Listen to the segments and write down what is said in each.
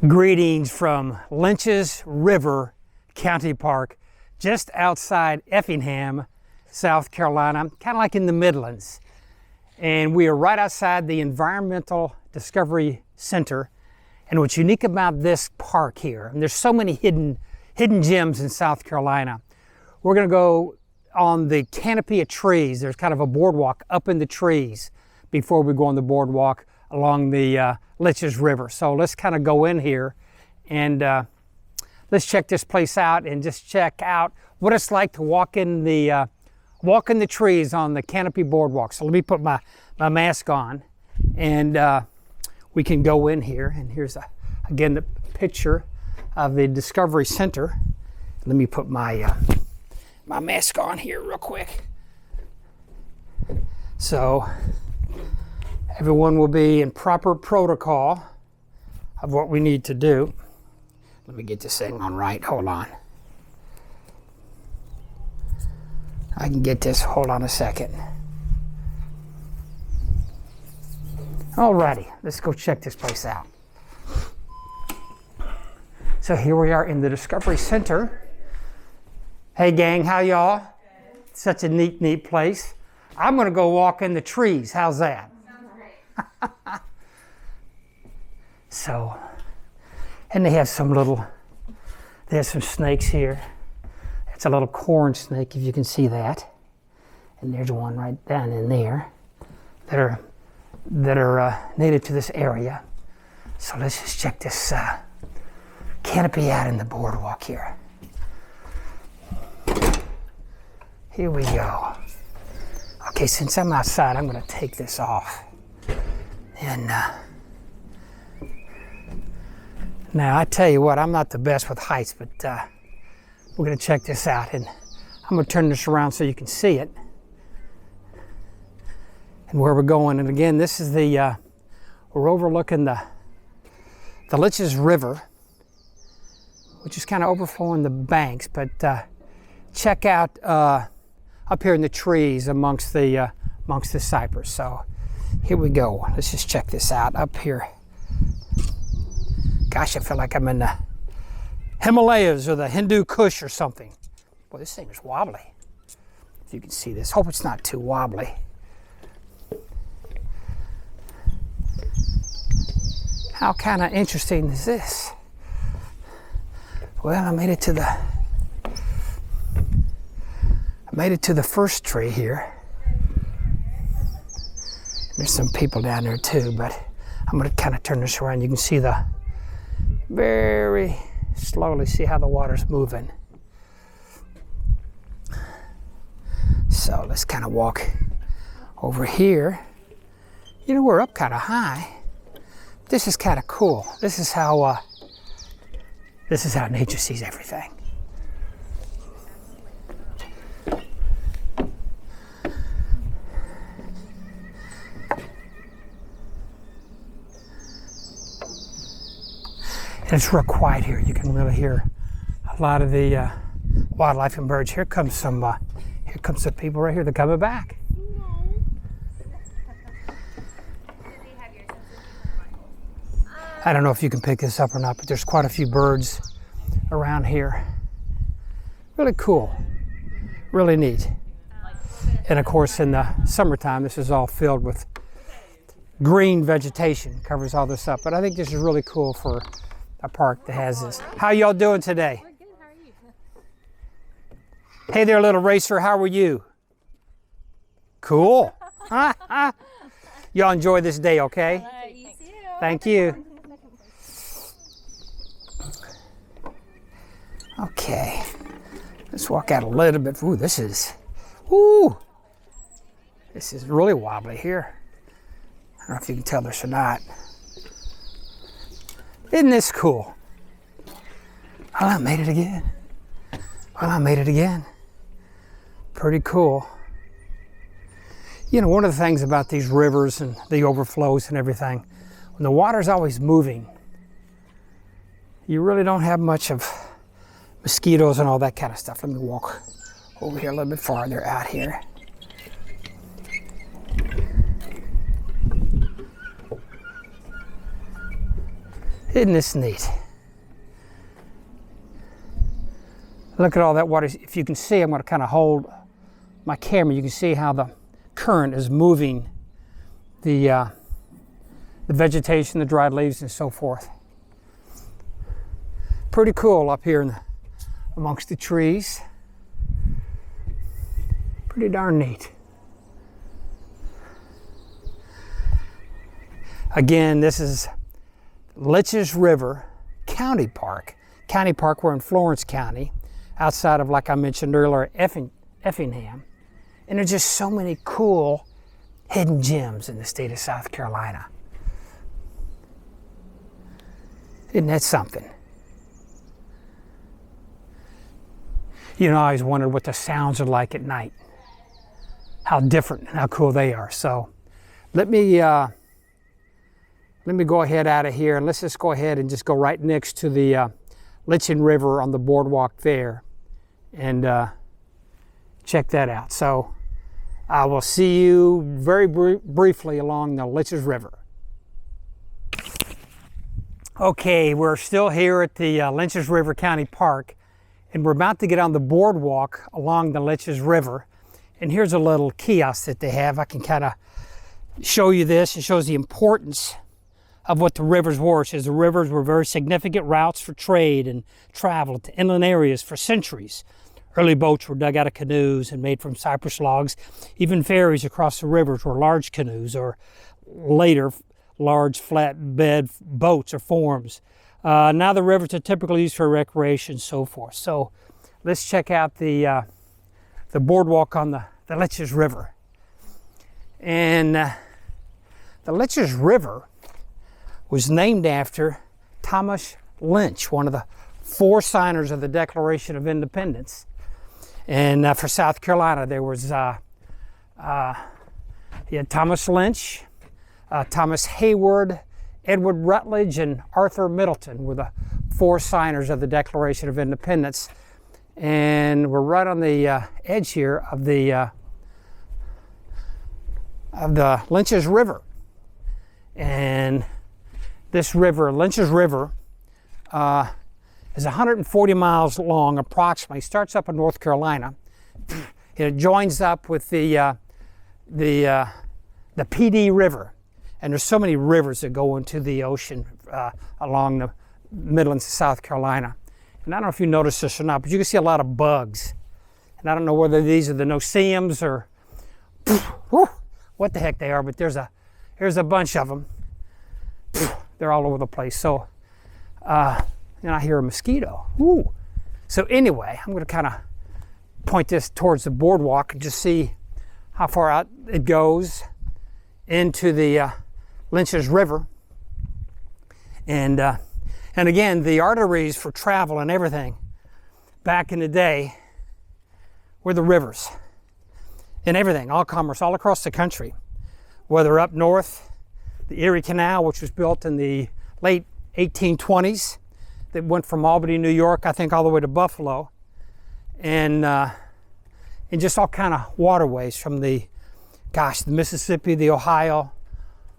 Greetings from Lynches River County Park, just outside Effingham, South Carolina, kind of like in the Midlands. And we are right outside the Environmental Discovery Center. And what's unique about this park here, and there's so many hidden gems in South Carolina. We're gonna go on the canopy of trees. There's kind of a boardwalk up in the trees before we go on the boardwalk along the Lynches River. So let's kind of go in here and let's check this place out and just check out what it's like to walk in the trees on the Canopy boardwalk. So let me put my mask on and we can go in here. And here's again the picture of the Discovery Center. Let me put my my mask on here real quick. So everyone will be in proper protocol of what we need to do. Let me get this thing on right. Hold on. I can get this. Hold on a second. Alrighty, let's go check this place out. So here we are in the Discovery Center. Hey gang, how y'all? Such a neat place. I'm gonna go walk in the trees. How's that? So, and they have some snakes here. It's a little corn snake, if you can see that. And there's one right down in there that are native to this area. So let's just check this canopy out in the boardwalk here. Here we go. Okay, since I'm outside, I'm gonna take this off. And now I tell you what, I'm not the best with heights, but we're gonna check this out, and I'm gonna turn this around so you can see it and where we're going. And again, this is we're overlooking the Lynches River, which is kind of overflowing the banks. But check out up here in the trees amongst the cypress. So here we go. Let's just check this out up here. Gosh, I feel like I'm in the Himalayas or the Hindu Kush or something. Boy, this thing is wobbly. If you can see this. Hope it's not too wobbly. How kind of interesting is this? Well, I made it to the first tree here. There's some people down there too, but I'm going to kind of turn this around. You can see very slowly see how the water's moving. So let's kind of walk over here. You know, we're up kind of high. This is kind of cool. This is how nature sees everything. And it's real quiet here. You can really hear a lot of the wildlife and birds. Here comes some people right here. They're coming back. I don't know if you can pick this up or not, but there's quite a few birds around here. Really cool, really neat. And of course, in the summertime, this is all filled with green vegetation, covers all this up. But I think this is really cool for a park that has this. How y'all doing today? We're good. How are you? Hey there, little racer. How are you? Cool. Y'all enjoy this day, okay? You too. Thank you. Okay. Let's walk out a little bit. Ooh, this is really wobbly here. I don't know if you can tell this or not. Isn't this cool? Well, I made it again. Pretty cool. You know, one of the things about these rivers and the overflows and everything, when the water's always moving, you really don't have much of mosquitoes and all that kind of stuff. Let me walk over here a little bit farther out here. Isn't this neat? Look at all that water. If you can see, I'm going to kind of hold my camera. You can see how the current is moving the vegetation, the dried leaves, and so forth. Pretty cool up here amongst the trees. Pretty darn neat. Again, this is Lynches River County Park. County Park, we're in Florence County, outside of, like I mentioned earlier, Effingham. And there's just so many cool hidden gems in the state of South Carolina. Isn't that something? You know, I always wondered what the sounds are like at night. How different and how cool they are. So let me go ahead out of here, and let's just go ahead and just go right next to the Lynches River on the boardwalk there and check that out. So I will see you very briefly along the Lynches River. Okay, we're still here at the Lynches River County Park, and we're about to get on the boardwalk along the Lynches River. And here's a little kiosk that they have. I can kind of show you this. It shows the importance of what the rivers were. It says the rivers were very significant routes for trade and travel to inland areas for centuries. Early boats were dug out of canoes and made from cypress logs. Even ferries across the rivers were large canoes, or later large flatbed boats or forms. Now the rivers are typically used for recreation and so forth. So let's check out the boardwalk on the Lynches River. And the Lynches River was named after Thomas Lynch, one of the four signers of the Declaration of Independence. And for South Carolina, there was you had Thomas Lynch, Thomas Hayward, Edward Rutledge, and Arthur Middleton were the four signers of the Declaration of Independence. And we're right on the edge here of the Lynches River. And this river, Lynches River, is 140 miles long approximately. It starts up in North Carolina. It joins up with the PD River. And there's so many rivers that go into the ocean along the Midlands of South Carolina. And I don't know if you noticed this or not, but you can see a lot of bugs. And I don't know whether these are the no-see-ums or what the heck they are, but here's a bunch of them. They're all over the place. So, and I hear a mosquito. Ooh. So anyway, I'm going to kind of point this towards the boardwalk and just see how far out it goes into the Lynches River. And again, the arteries for travel and everything back in the day were the rivers and everything, all commerce, all across the country. Whether up north, the Erie Canal, which was built in the late 1820s, that went from Albany, New York, I think all the way to Buffalo, and just all kind of waterways from the Mississippi, the Ohio,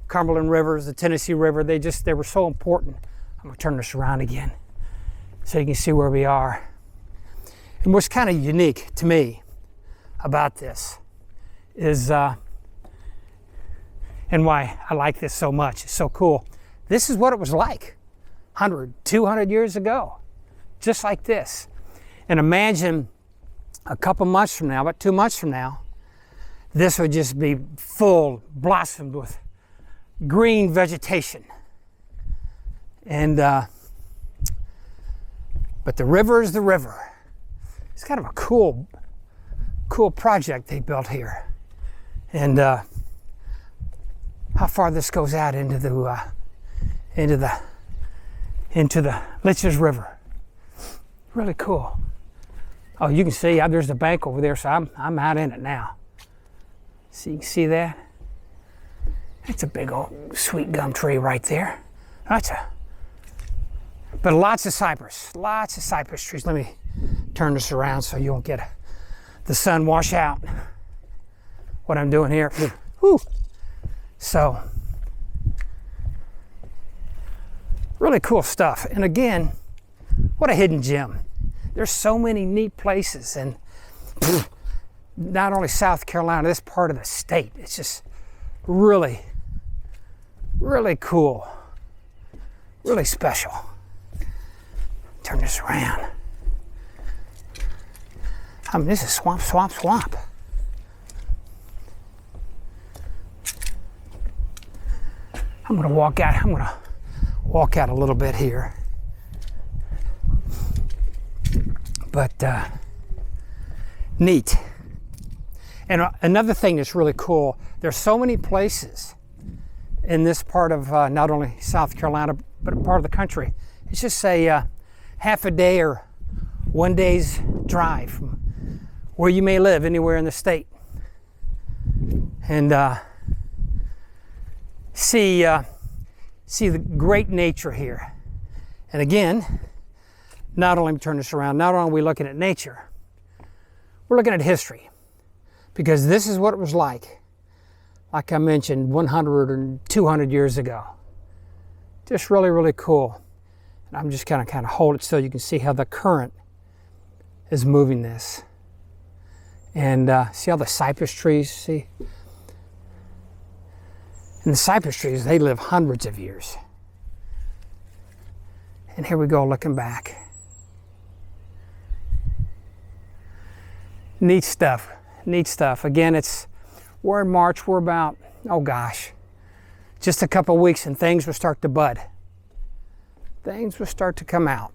Cumberland rivers, the Tennessee River. They were so important. I'm going to turn this around again so you can see where we are. And what's kind of unique to me about this is, and why I like this so much, it's so cool. This is what it was like 100, 200 years ago, just like this. And imagine a couple months from now, about 2 months from now, this would just be full, blossomed with green vegetation. And, but the river is the river. It's kind of a cool project they built here. And how far this goes out into the Lynches River. Really cool. Oh, you can see there's the bank over there, so I'm out in it now. So you can see that. It's a big old sweet gum tree right there. But lots of cypress trees. Let me turn this around so you won't get the sun wash out what I'm doing here. Whew. So, Really cool stuff. And again, what a hidden gem. There's so many neat places, and not only South Carolina, this part of the state. It's just really, really cool. Really special. Turn this around. I mean, this is swamp, swamp, swamp. I'm gonna walk out a little bit here. But neat. And another thing that's really cool, there's so many places in this part of not only South Carolina, but a part of the country. It's just a half a day or one day's drive from where you may live anywhere in the state. And see the great nature here. And again, not only turn this around, not only are we looking at nature, we're looking at history. Because this is what it was like I mentioned, 100 and 200 years ago. Just really, really cool. And I'm just kind of hold it so you can see how the current is moving this. And see all the cypress trees, see? And the cypress trees, they live hundreds of years. And here we go, looking back. Neat stuff, neat stuff. Again, we're in March, we're about, oh gosh, just a couple of weeks and things will start to bud. Things will start to come out.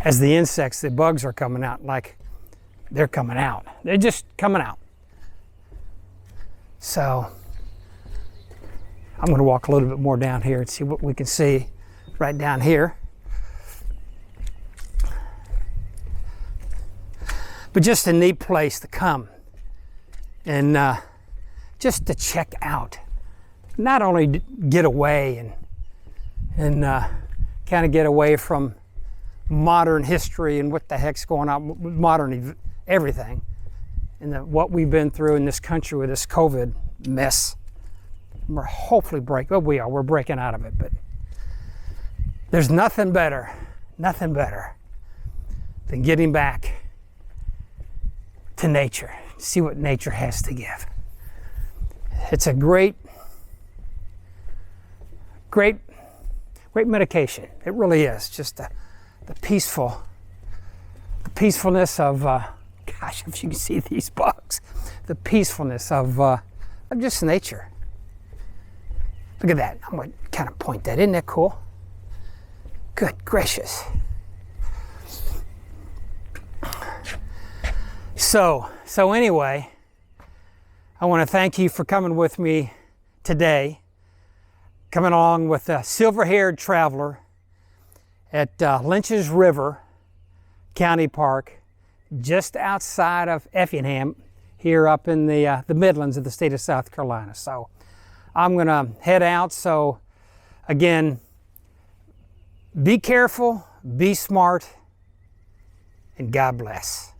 As the insects, the bugs are coming out, like they're coming out. They're just coming out. So I'm going to walk a little bit more down here and see what we can see right down here. But just a neat place to come and just to check out. Not only get away and kind of get away from modern history and what the heck's going on with modern everything, and what we've been through in this country with this COVID mess. We're hopefully we're breaking out of it, but there's nothing better than getting back to nature, see what nature has to give. It's a great medication. It really is. Just the peacefulness of, gosh, if you can see these bugs, the peacefulness of just nature. Look at that. I'm going to kind of point that. Isn't that cool? Good gracious. So anyway, I want to thank you for coming with me today, coming along with a silver-haired traveler at Lynches River County Park, just outside of Effingham, here up in the Midlands of the state of South Carolina. So I'm going to head out. So again, be careful, be smart, and God bless.